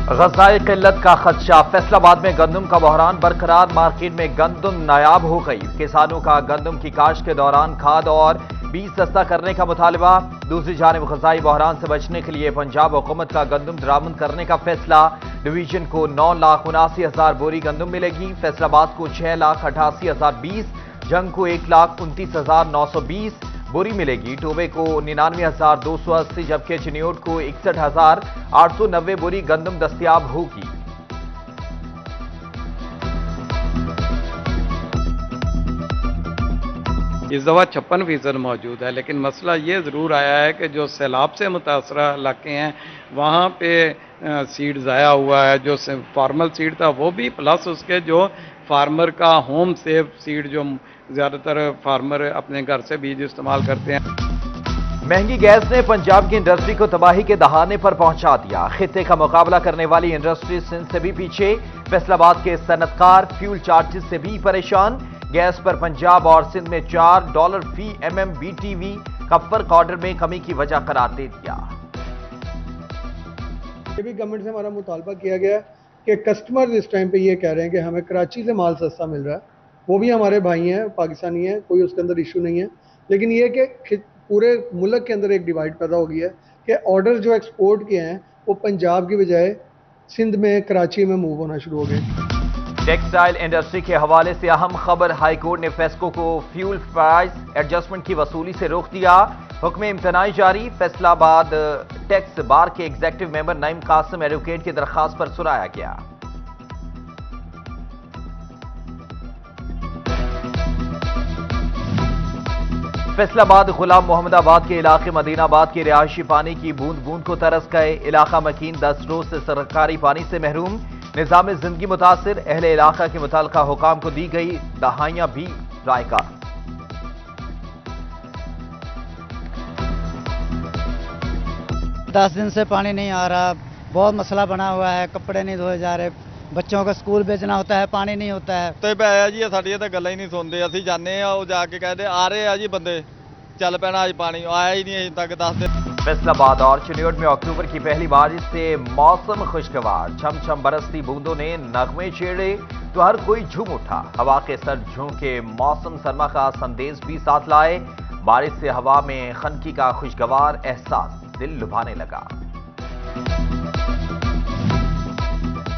غذائی قلت کا خدشہ، فیصل آباد میں گندم کا بحران برقرار، مارکیٹ میں گندم نایاب ہو گئی، کسانوں کا گندم کی کاشت کے دوران کھاد اور بیج سستا کرنے کا مطالبہ۔ دوسری جانب غذائی بحران سے بچنے کے لیے پنجاب حکومت کا گندم درآمد کرنے کا فیصلہ، ڈویژن کو 9,79,000 بوری گندم ملے گی، فیصل آباد کو 6,88,020، جنگ کو 1,29,920 بوری ملے گی، ٹوبے کو 99,280 جبکہ چنیوٹ کو 61,890 بوری گندم دستیاب ہوگی۔ اس دفعہ 56% موجود ہے، لیکن مسئلہ یہ ضرور آیا ہے کہ جو سیلاب سے متاثرہ علاقے ہیں وہاں پہ سیڈ ضائع ہوا ہے، جو فارمل سیڈ تھا وہ بھی، پلس اس کے جو فارمر کا ہوم سیف سیڈ جو زیادہ تر فارمر اپنے گھر سے بیج استعمال کرتے ہیں۔ مہنگی گیس نے پنجاب کی انڈسٹری کو تباہی کے دہانے پر پہنچا دیا، خطے کا مقابلہ کرنے والی انڈسٹری سندھ سے بھی پیچھے، فیصل آباد کے صنعت کار فیول چارجز سے بھی پریشان، گیس پر پنجاب اور سندھ میں $4 فی MMBTU کا فرق آرڈر میں کمی کی وجہ قرار دے دیا۔ یہ بھی گورنمنٹ سے ہمارا مطالبہ کیا گیا کہ کسٹمر اس ٹائم پہ یہ کہہ رہے ہیں کہ ہمیں کراچی سے مال سستا مل رہا ہے، وہ بھی ہمارے بھائی ہیں، پاکستانی ہیں، کوئی اس کے اندر ایشو نہیں ہے، لیکن یہ کہ پورے ملک کے اندر ایک ڈیوائیڈ پیدا ہو گیا ہے کہ آرڈر جو ایکسپورٹ کے ہیں وہ پنجاب کی بجائے سندھ میں، کراچی میں موو ہونا شروع ہو گئے۔ ٹیکسٹائل انڈسٹری کے حوالے سے اہم خبر، ہائی کورٹ نے فیسکو کو فیول پرائز ایڈجسٹمنٹ کی وصولی سے روک دیا، حکم امتناعی جاری، فیصل آباد ٹیکس بار کے ایگزیکٹو ممبر نعیم قاسم ایڈوکیٹ کی درخواست پر سنایا گیا۔ فیصل آباد غلام محمد آباد کے علاقے مدینہ آباد کے رہائشی پانی کی بوند بوند کو ترس گئے، علاقہ مکین 10 روز سے سرکاری پانی سے محروم، نظام زندگی متاثر، اہل علاقہ کے متعلقہ حکام کو دی گئی دہائیاں بھی رائے کار۔ 10 دن سے پانی نہیں آ رہا، بہت مسئلہ بنا ہوا ہے، کپڑے نہیں دھوئے جا رہے، بچوں کا اسکول بھیجنا ہوتا ہے، پانی نہیں ہوتا ہے۔ تو پہ جی ساڈیاں تو گلاں ہی نہیں سنتے، اسی جانے وہ جا کے کہتے آ رہے ہیں جی بندے، چل پینا اج پانی آیا ہی نہیں اج تک 10 دن۔ فیصل آباد اور چنیوٹ میں اکتوبر کی پہلی بارش سے موسم خوشگوار، چھم چھم برستی بوندوں نے نغمے چھیڑے تو ہر کوئی جھوم اٹھا، ہوا کے سر جھونکے موسم سرما کا سندیش بھی ساتھ لائے، بارش سے ہوا میں خنکی کا خوشگوار احساس دل لبھانے لگا۔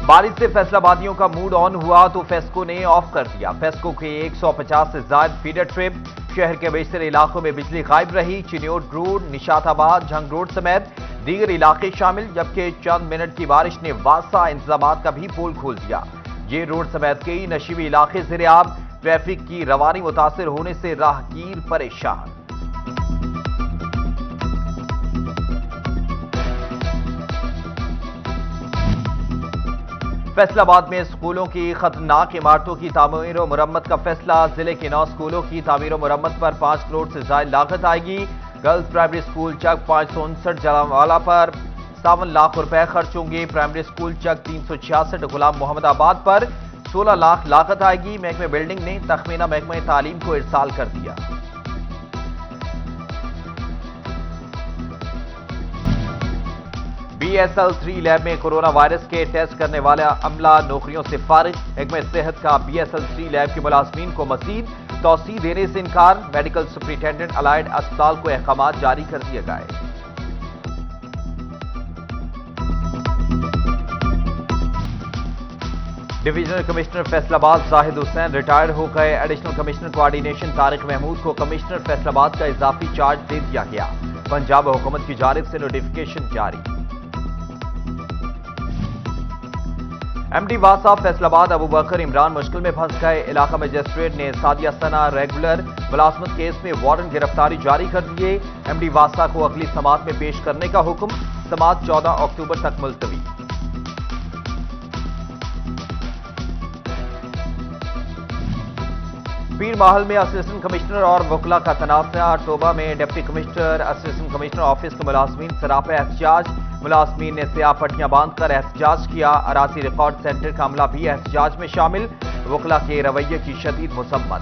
بارش سے فیصل آبادیوں کا موڈ آن ہوا تو فیسکو نے آف کر دیا، فیسکو کے 150 سے زائد فیڈر ٹرپ، شہر کے بیشتر علاقوں میں بجلی غائب رہی، چنیوٹ روڈ، نشاط آباد، جھنگ روڈ سمیت دیگر علاقے شامل، جبکہ چند منٹ کی بارش نے واسع انتظامات کا بھی پول کھول دیا، یہ روڈ سمیت کئی نشیبی علاقے زیرآب، ٹریفک کی روانی متاثر ہونے سے راہگیر پریشان۔ فیصل آباد میں اسکولوں کی خطرناک عمارتوں کی تعمیر و مرمت کا فیصلہ، ضلع کے 9 اسکولوں کی تعمیر و مرمت پر 5 کروڑ سے زائد لاگت آئے گی، گرلز پرائمری اسکول چک 559 جلانوالہ پر 57 لاکھ روپے خرچ ہوں گے، پرائمری اسکول چک 366 غلام محمد آباد پر 16 لاکھ لاگت آئے گی، محکمہ بلڈنگ نے تخمینہ محکمہ تعلیم کو ارسال کر دیا۔ BSL-3 لیب میں کورونا وائرس کے ٹیسٹ کرنے والا عملہ نوکریوں سے فارغ، محکمہ صحت کا BSL-3 لیب کے ملازمین کو مزید توسیع دینے سے انکار، میڈیکل سپرنٹینڈنٹ الائیڈ اسپتال کو احکامات جاری کر دیے گئے۔ ڈویژنل کمشنر فیصل آباد زاہد حسین ریٹائرڈ ہو گئے، additional commissioner coordination Tariq Mahmood کو کمشنر فیصل آباد کا اضافی چارج دے دیا گیا، پنجاب حکومت کی جانب سے نوٹیفیکیشن جاری۔ MD واسا فیصل آباد ابو بکر عمران مشکل میں پھنس گئے، علاقہ مجسٹریٹ نے سعدیہ ثنا ریگولر ملازمت کیس میں وارنٹ گرفتاری جاری کر دیے، MD واسا کو اگلی سماعت میں پیش کرنے کا حکم، سماعت 14 اکتوبر تک ملتوی۔ پیر محل میں اسسٹنٹ کمشنر اور وکلاء کا تنازع، توبہ میں deputy commissioner assistant commissioner office کے ملازمین سراپا احتجاج، ملازمین نے سیاہ پٹیاں باندھ کر احتجاج کیا، اراضی ریکارڈ سینٹر کا عملہ بھی احتجاج میں شامل، وکلاء کے رویے کی شدید مذمت۔